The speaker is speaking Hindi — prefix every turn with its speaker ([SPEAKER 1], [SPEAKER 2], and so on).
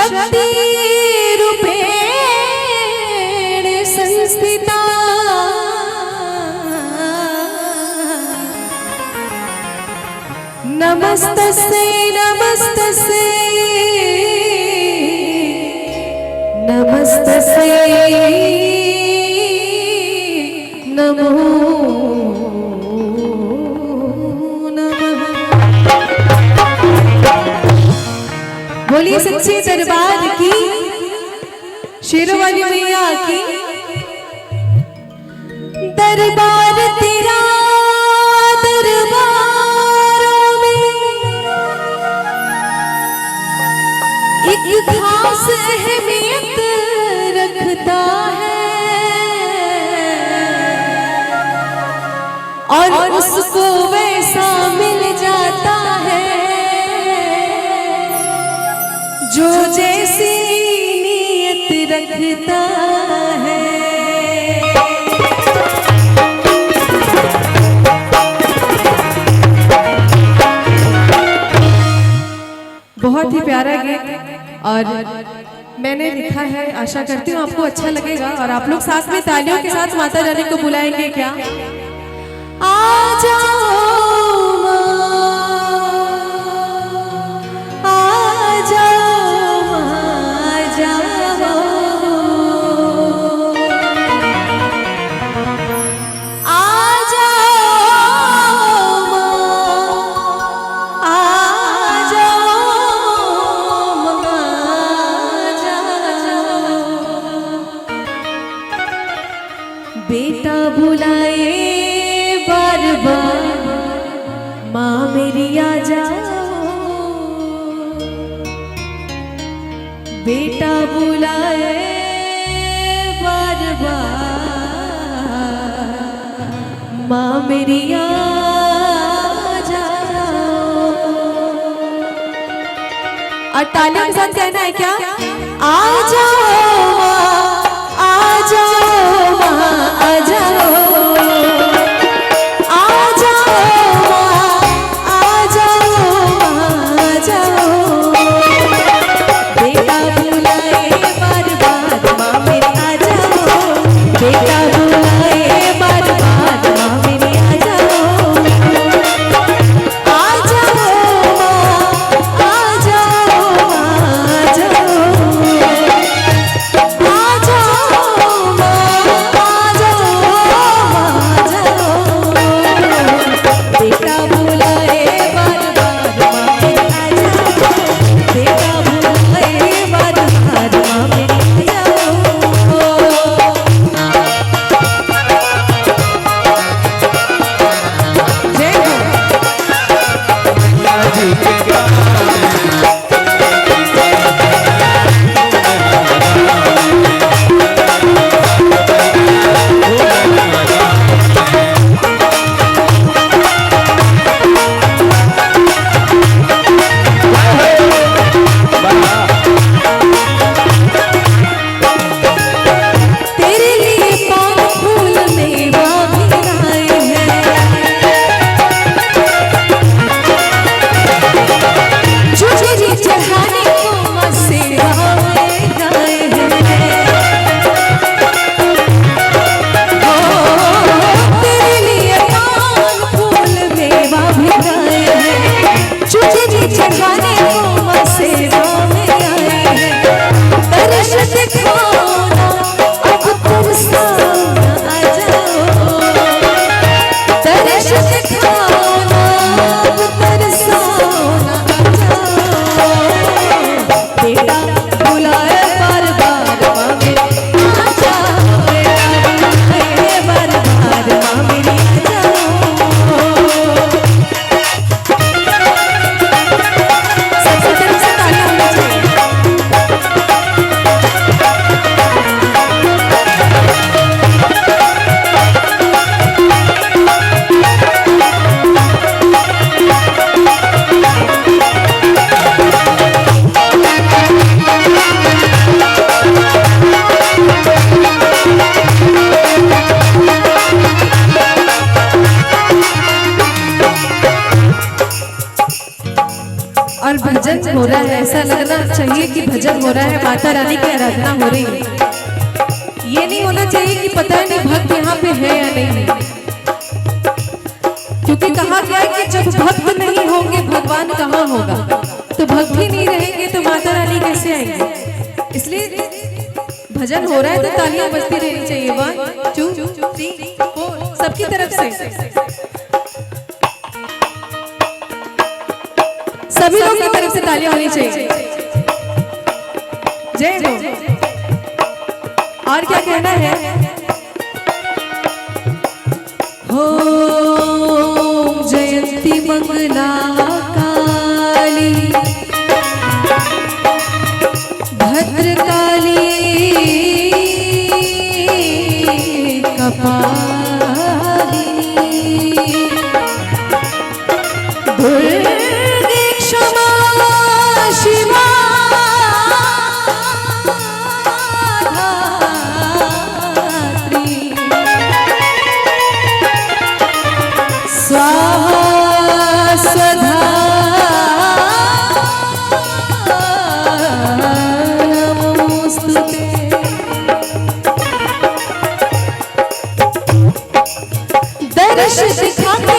[SPEAKER 1] शक्ति रूपेण संस्थिता नमस्तस्यै नमस्तस्यै नमस्तस्यै नमो नमः। बोलिए सच्चे दरबार की, शेरों वाली मैया की। दरबार तेरा दरबारों में एक खास अहमियत रखता है और उसको वैसा मिल जाता है जो जैसी नीयत रखता है। बहुत ही प्यारा गीत और मैंने लिखा है, आशा करती हूँ आपको अच्छा लगेगा। और आप लोग साथ में तालियों के साथ माता रानी को बुलाएंगे क्या? आ जाओ माँ, आ जाओ माँ, आ जाओ, आ जाओ माँ, आ जाओ माँ, आ जाओ। बेटा बुलाए बार बार माँ मेरी आ जाओ, बेटा बुलाए बार बार माँ मेरी आ जाओ। और तालियों के साथ कहना है क्या? आ जाओ माँ, आ जाओ माँ, आ जाओ, आ जाओ माँ, आ जाओ माँ, आ जाओ। बेटा बुलाए बार बार माँ मेरी आ जाओ, बेटा बुलाए बार बार माँ मेरी आ जाओ, आ जाओ माँ, आ जाओ माँ, आ जाओ, आ जाओ माँ, आ जाओ, ऐसा लगना चाहिए कि भजन हो रहा है, माता रानी की आराधना हो रही है। ये नहीं होना चाहिए कि पता नहीं भक्त यहाँ पे है या नहीं, क्योंकि कहा गया है कि जब भक्त नहीं होंगे भगवान कहाँ होगा। तो भक्त ही नहीं रहेंगे तो माता रानी कैसे आएंगे। इसलिए भजन हो रहा है तो तालियां बजती रहनी चाहिए। 1 2 3 4 सबकी तरफ से, सभी लोग की तरफ से तालियां होनी चाहिए। जय हो। और क्या कहना है? हो जयंती मंगला काली भद्रकाली कपालिनी दुर्गे क्षमा शिवा धात्री स्वाहा स्वधा नमोस्तुते। दर्श दिखा के